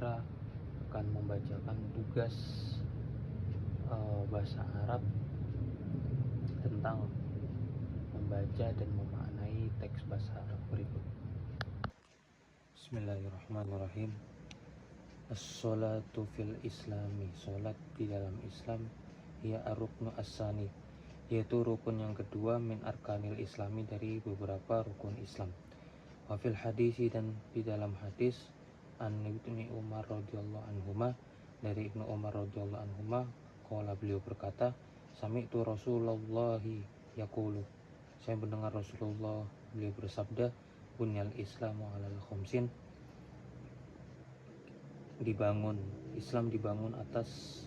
Putra akan membacakan tugas bahasa Arab tentang membaca dan memaknai teks bahasa Arab berikut. Bismillahirrahmanirrahim. As-salatu fil islami, salat di dalam Islam, ya ar-ruknu as-sani, yaitu rukun yang kedua min arkanil islami, dari beberapa rukun Islam. Wa fil hadisi, dan di dalam hadis, an Ibnu Umar radhiyallahu anhuma, dari Ibnu Umar radhiyallahu anhuma, qala, beliau berkata, sami'tu Rasulullah yaqulu, saya mendengar Rasulullah beliau bersabda, bunyal islamu alal khamsin, Islam dibangun atas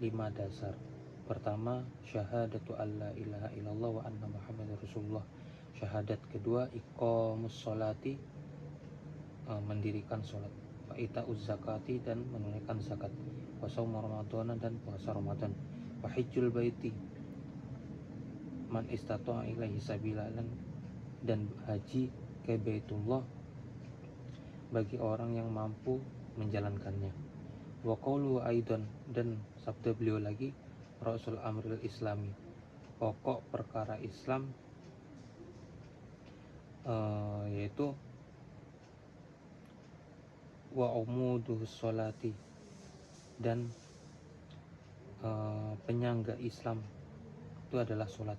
5 dasar. Pertama, syahadatu alla ilaha illallah wa anna muhammadar rasulullah. Syahadat kedua, iqamus sholati, mendirikan sholat. Wa ita'uz zakati, dan menunaikan zakat. Wa shaum ramadhana, dan puasa Ramadan. Wa hajjul baiti man istata'a ilaihi sabila, dan haji ke Baitullah bagi orang yang mampu menjalankannya. Wa qawlu aidan, dan sabda beliau lagi, rasul amril islami, pokok perkara Islam, yaitu wa umuduhus sholati, dan penyangga Islam itu adalah sholat.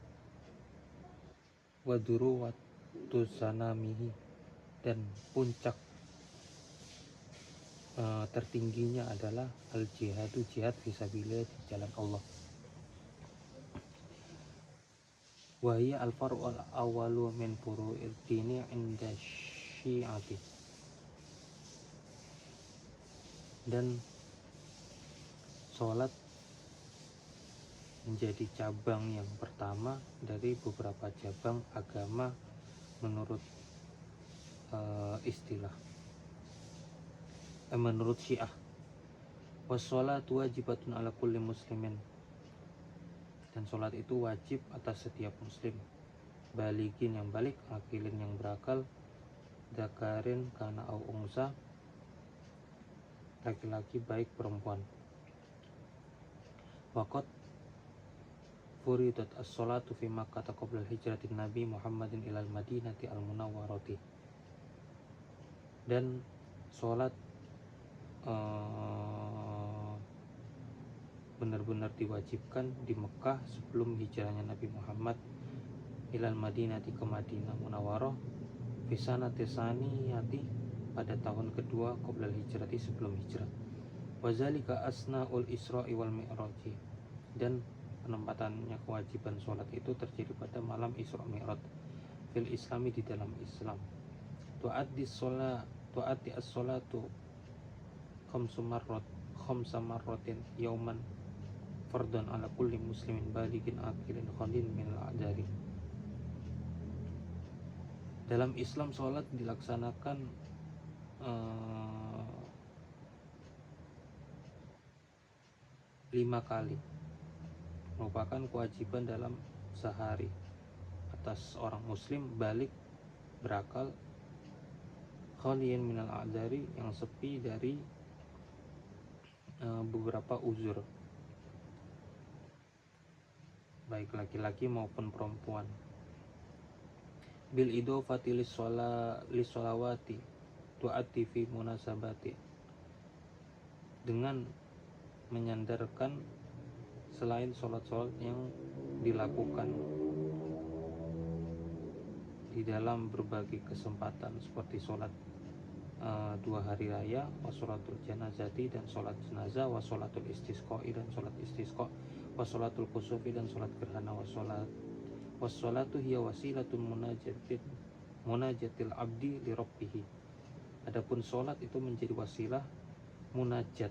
Wa duruwatu sanamihi, dan puncak tertingginya adalah al-jihadu, jihad fisabilillah, di jalan Allah. Wa hiya al-far'u al-awwalu min furu'id dini inda syi'ati, dan sholat menjadi cabang yang pertama dari beberapa cabang agama menurut menurut Syiah. Wassalatu wajibatun ala kulli muslimin, dan sholat itu wajib atas setiap muslim, baligin yang balik, akilin yang berakal, dzakarin kana au unsa, laki-laki baik perempuan. Waqad furidat as-sholatu fi Makkah qabla hijratin Nabi Muhammadin ilal Madinati al-Munawwarati, dan sholat benar-benar diwajibkan di Mekah sebelum hijrahnya Nabi Muhammad ilal Madinati, ke Madinah Munawwarah, fi sanati saniyati, pada tahun kedua qabla hijrati, sebelum hijrah. Wa zalika asnaul Isra'i wal Mi'raji, dan penempatannya kewajiban sholat itu terjadi pada malam Isra Mi'raj, fil islami, di dalam Islam. Tu'addi as-sholatu khamsa marratin yauman fardhan ala kulli muslimin balighin aqilin khalin min al-a'dari. Dalam Islam sholat dilaksanakan 5 kali, merupakan kewajiban dalam sehari atas orang muslim balik, berakal, khaliin minal a'dzari, yang sepi dari beberapa uzur, baik laki-laki maupun perempuan. Bil idofati lissolawati tu'ati fi munasabati, dengan menyandarkan selain sholat-sholat yang dilakukan di dalam berbagai kesempatan, seperti sholat 2 hari raya, wassolatul janazati, dan sholat jenazah, wassolatul istisqa'i, dan sholat istisqa, wassolatul kusufi, dan sholat gerhana, wassolatu hiya wasilatul munajatil abdi li rabbihi. Adapun sholat itu menjadi wasilah munajat,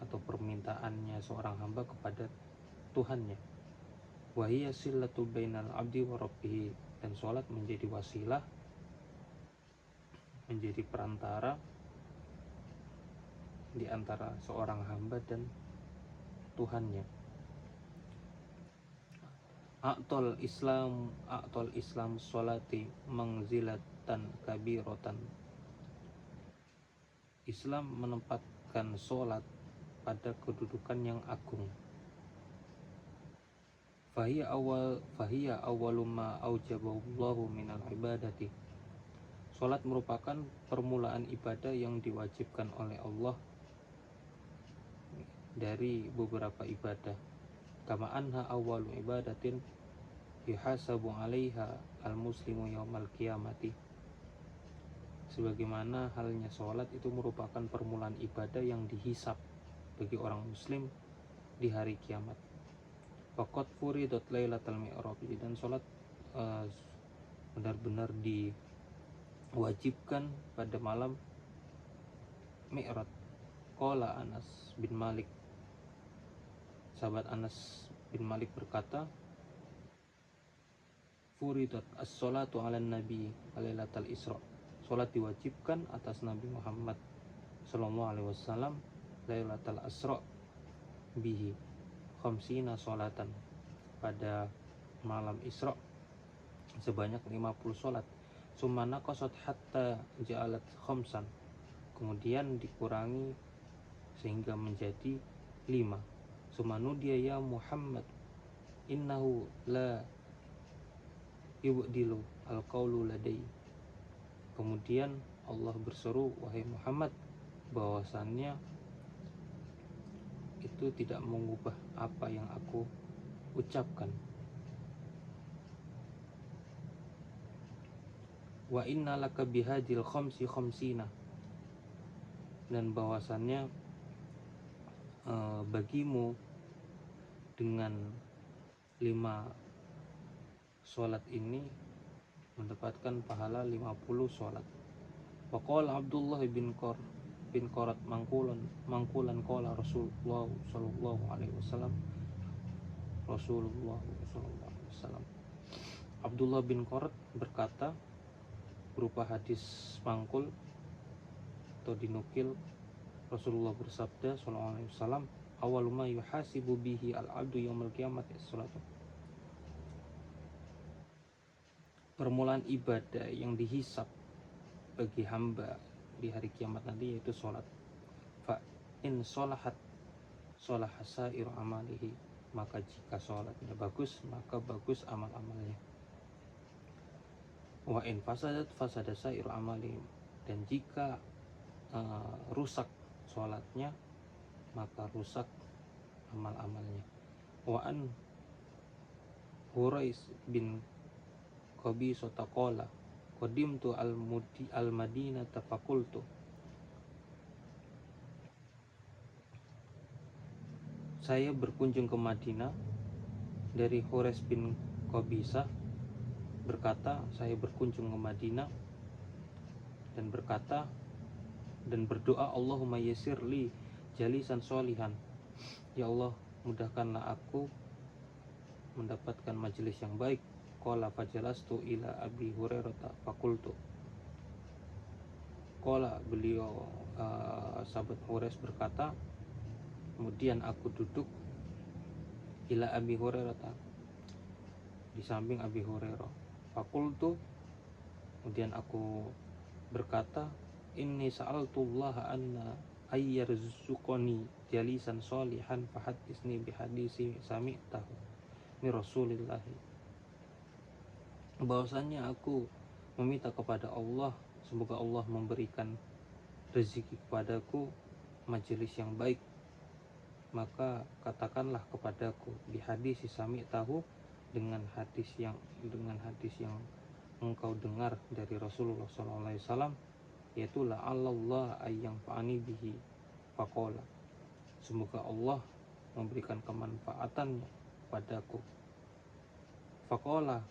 atau permintaannya seorang hamba kepada Tuhannya. Wa hiya silatu bainal abdi wa rabbihi, dan sholat menjadi wasilah, menjadi perantara di antara seorang hamba dan Tuhannya. A'tol Islam sholati mangzilatan kabiratan Islam menempatkan sholat pada kedudukan yang agung. Fahiya awwalu ma aujaballahu minal ibadati. Sholat merupakan permulaan ibadah yang diwajibkan oleh Allah dari beberapa ibadah. Kama anha awwalu ibadatin yuhasabu 'alaiha al-muslimu yaumal qiyamati. Sebagaimana halnya sholat itu merupakan permulaan ibadah yang dihisab bagi orang muslim di hari kiamat. Faqad furidat lailatul mi'raj, dan sholat benar-benar diwajibkan pada malam Mi'raj. Qala Anas bin Malik, sahabat Anas bin Malik berkata, furidat as-salatu 'alan nabi lailatul isra. Salat diwajibkan atas Nabi Muhammad sallallahu alaihi wasallam lailatul isra bihi khamsina salatan, pada malam Isra sebanyak 50 salat. Summa naqasat hatta ja'alat khamsan, kemudian dikurangi sehingga menjadi 5. Summa nudiya ya Muhammad innahu la yubdilu al-qawlu ladai. Kemudian Allah berseru, wahai Muhammad, bahwasannya itu tidak mengubah apa yang aku ucapkan. Wa inna laka bihadil khamsi khamsina, dan bahwasannya bagimu dengan 5 sholat ini mendapatkan pahala 50 sholat. Waqala Abdullah bin Qarat mangkulan qala Rasulullah sallallahu alaihi wasallam. Abdullah bin Qarat berkata berupa hadis mangkul atau dinukil, Rasulullah bersabda sallallahu alaihi wasallam, awwalu ma yuhasibu bihi al-'abdu yaumil qiyamati as-salatu. Permulaan ibadah yang dihisab bagi hamba di hari kiamat nanti yaitu sholat. Fa in sholahat sholaha sa'iru amalihi, maka jika sholatnya bagus maka bagus amal-amalnya. Wa in fasadat fasada sa'iru amalihi, dan jika rusak sholatnya maka rusak amal-amalnya. Wa an Hurais bin Qabisah taqala qadimtu al-Madinata faqultu, saya berkunjung ke Madinah. Dari Hurais bin Qabisah berkata, saya berkunjung ke Madinah dan berkata dan berdoa, Allahumma yassir li jalisan sholihan, ya Allah mudahkanlah aku mendapatkan majelis yang baik. Qala fajalastu ila Abi Hurairah faqultu. Qala, beliau sahabat Hurais berkata, kemudian aku duduk ila Abi Hurairah, di samping Abi Hurairah. Faqultu, kemudian aku berkata, inni sa'altullaha anna ayyarzuqani jalisan sholihan fahaddisni bihadisi sami'tahu min Rasulillahi. Bahwasannya aku meminta kepada Allah, semoga Allah memberikan rezeki kepadaku majelis yang baik, maka katakanlah kepadaku di hadis sami tahu, dengan hadis yang engkau dengar dari Rasulullah SAW, yaitu la Allah ayyang fa'ani bihi faqala, semoga Allah memberikan kemanfaatannya padaku. Faqala,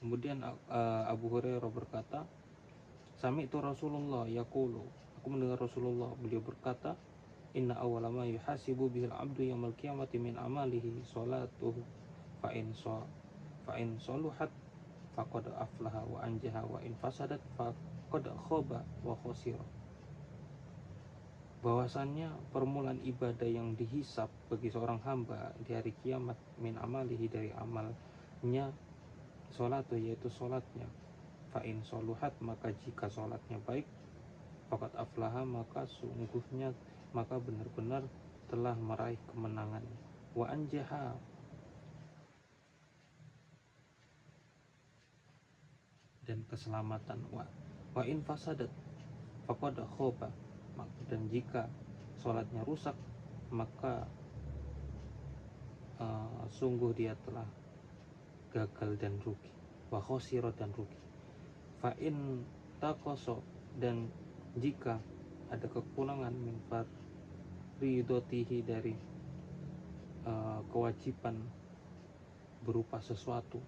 kemudian Abu Hurairah berkata, sami itu Rasulullah yaqulu, aku mendengar Rasulullah, beliau berkata, inna awwala ma yuhasibu bihil abdu yaumil qiyamati min amalihi salatuhu fa in saluhat faqad aflaha wa anjaha wa in fasadat faqad khaba wa khasira. Bahwasannya permulaan ibadah yang dihisab bagi seorang hamba di hari kiamat min amalihi, dari amalnya, sholat, yaitu sholatnya. Fa in saluhat, maka jika sholatnya baik, Fakat aflaha, maka sungguhnya, maka benar-benar telah meraih kemenangan. Wa anjaha, dan keselamatan. Wa in fasadat faqad khoba, dan jika sholatnya rusak, maka sungguh dia telah gagal dan rugi. Wa khosiro, dan rugi. Fa in takoso, dan jika ada kekurangan min faridotihi, dari kewajiban berupa sesuatu,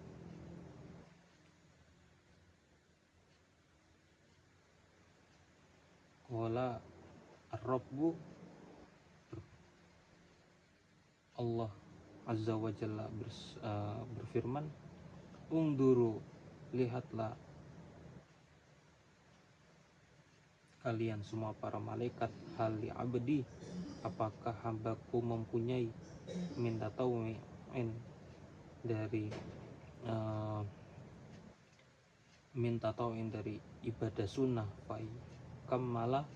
qala ar-rabbu, Allah azza wa jalla berfirman, ungduru, lihatlah kalian semua para malaikat, hal li abdi, apakah hambaku mempunyai min tatawu'in, dari min tatawu'in, dari ibadah sunnah, fa kammala,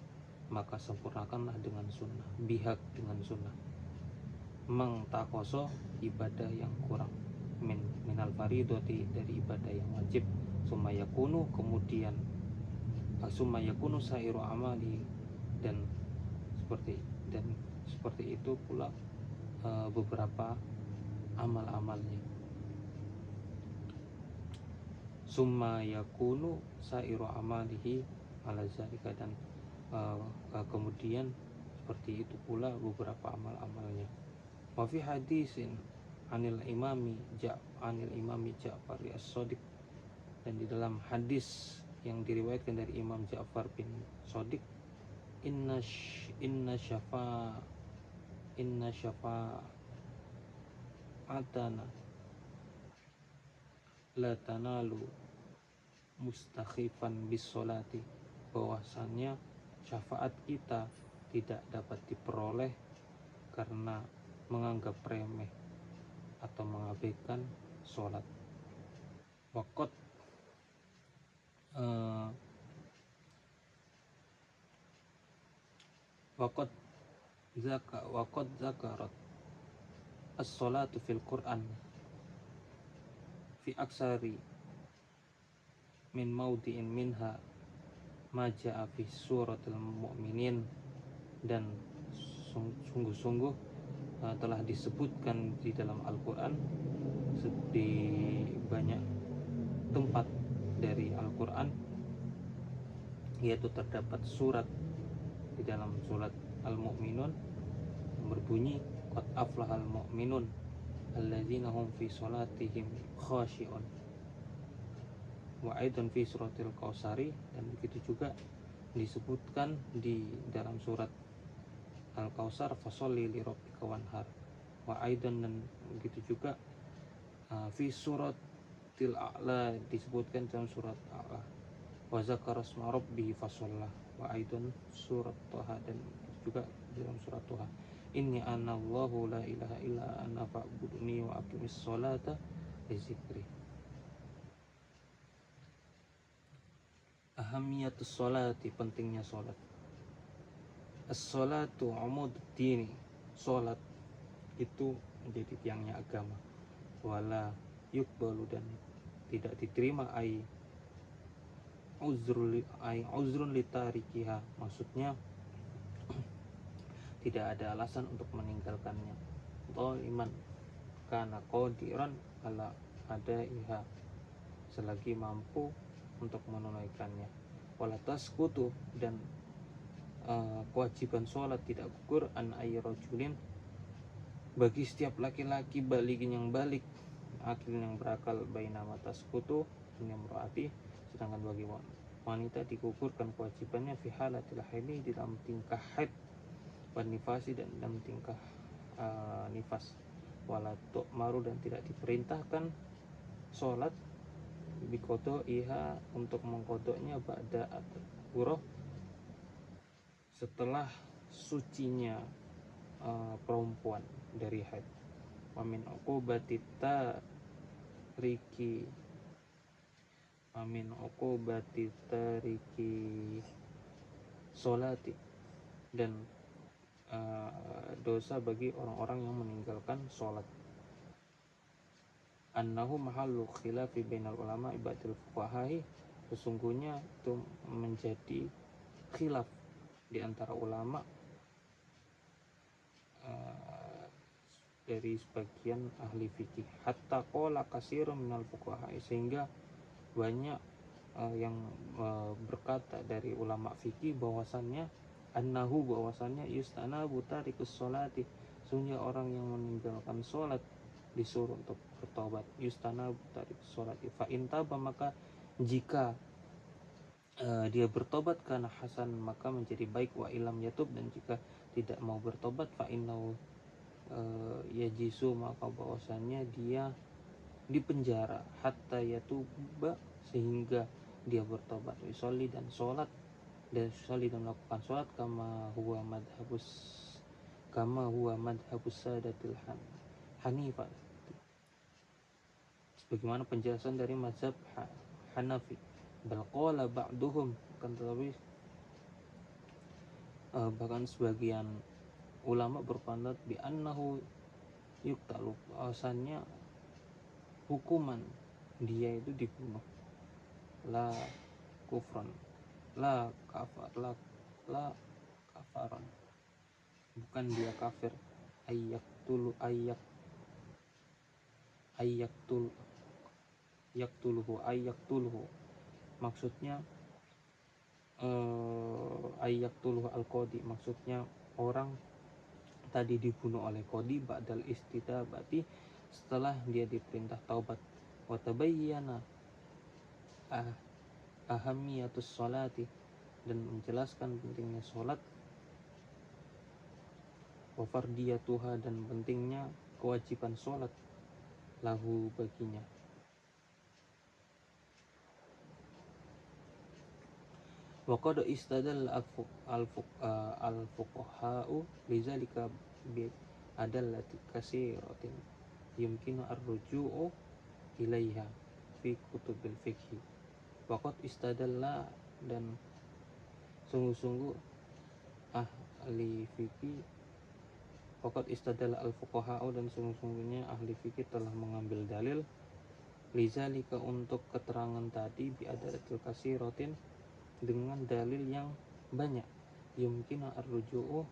maka sempurnakanlah dengan sunnah, bihak, dengan sunnah, mengtakoso, ibadah yang kurang, minal faridoti, dari ibadah yang wajib, sumayakunu, kemudian sumayakunu sairu amali, dan seperti itu pula beberapa amal-amalnya. Summa yakunu sairu amalihi ala zalika, dan kemudian seperti itu pula beberapa amal-amalnya. Wa fi hadisin anil imami Ja'far as-Shadiq, dan di dalam hadis yang diriwayatkan dari Imam Ja'far bin Shadiq, inna syafa'atana la tanalu mustakhifan bis sholati, bahwasannya syafaat kita tidak dapat diperoleh karena menganggap remeh atau mengabaikan sholat. Waqad zakarat as-sholatu fil Qur'an fi aksari min maudi'in minha ma ja'a fi suratil mu'minin, dan sungguh-sungguh telah disebutkan di dalam Al-Quran di banyak tempat dari Al-Quran, yaitu terdapat surat di dalam surat Al-Mu'minun yang berbunyi qad aflahal mu'minun alladzina hum fi sholatihim khashi'un, wa aidan fi suratil Kautsari, dan begitu juga disebutkan di dalam surat Al-Kautsar, fasholli li rabbika wanhar, wa aidan, dan begitu juga fi suratil A'la, disebutkan dalam surat A'la, wa zakara asma rabbihi fashollah, wa aidan surat Thaha, dan juga dalam surat Thaha, inni anallahu la ilaha illa ana fa'budni wa aqimis sholata li dzikri. Ahamiyatus sholati, pentingnya sholat. As-sholatu umuddini, sholat itu menjadi tiangnya agama. Wala yukbalu, dan tidak diterima uzrun litarikiha, maksudnya tidak ada alasan untuk meninggalkannya. Dhaliman kana qadiran ala adaiha, selagi mampu untuk menunaikannya. Wala tasqutu, dan kewajiban sholat tidak gugur an ayyarajulin, bagi setiap laki-laki, baligin yang balik, akil yang berakal, bainama tasqutu nimraati, sedangkan bagi wanita digugurkan kewajibannya fi halatil haidi, di dalam tingkah haid, wan nifasi, dan dalam tingkah nifas. Wala tu'maru, dan tidak diperintahkan sholat bikodo iha, untuk mengkodoknya, ba'da at-tuhurah, setelah sucinya perempuan dari haid. Wa min uqubati tariki sholati, dan dosa bagi orang-orang yang meninggalkan sholat. Annahu mahallu khilafi bainal ulama ibadil fuqaha'i, sesungguhnya itu menjadi khilaf di antara ulama dari sebagian ahli fikih. Hatta qala katsirun minal fuqaha'i, sehingga banyak yang berkata dari ulama fikih bahwasannya yustanabu tarikus sholati, sesungguhnya orang yang meninggalkan sholat disuruh untuk bertobat. Yustanabu tarikus sholati fa intaba, maka jika dia bertobat karena hasan maka menjadi baik, wa ilam yatub, dan jika tidak mau bertobat fa innahu yajisu, maka bahwasannya dia dipenjara, hatta yatuba, sehingga dia bertobat. Yusolli, dan sholat, dan yusolli, dan melakukan sholat, kama huwa madhabus sadatil hanifah, sebagaimana penjelasan dari mazhab Hanafi. Bal qala ba'duhum, tetapi bahkan sebagian ulama berpendapat bi annahu yuktalu, bahwasannya hukuman dia itu dibunuh, la kufran, la kafaran, bukan dia kafir. Yaktuluhu, maksudnya ayaktuluhu al-qadi, maksudnya orang tadi dibunuh oleh qadi ba'dal istidabati, setelah dia diperintah taubat. Wa tabayyana ahamiyatus sholati, dan menjelaskan pentingnya sholat. Wa fardiyatuha, dan pentingnya kewajiban sholat lahu baginya. Wa qad istadalla al-fuqaha'u lidzalika bi adallati katsiratin yumkinu ar-ruju'u ilaiha fi kutubil fiqh. Wa qad istadalla, dan sungguh-sungguh ahli fikih, waqad istadalla al-fuqaha'u, dan sungguh-sungguhnya ahli fikih telah mengambil dalil, lizalika, untuk keterangan tadi, bi adalatil katsiratin, dengan dalil yang banyak, yumkin ar-ruju'u,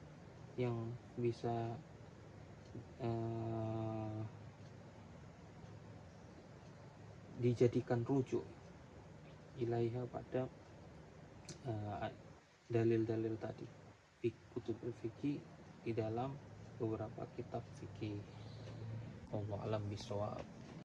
yang bisa dijadikan rujuk, ilaiha, pada dalil-dalil tadi, fi kutubul fikih, di dalam beberapa kitab fikih. Wallahu a'lam bishawab.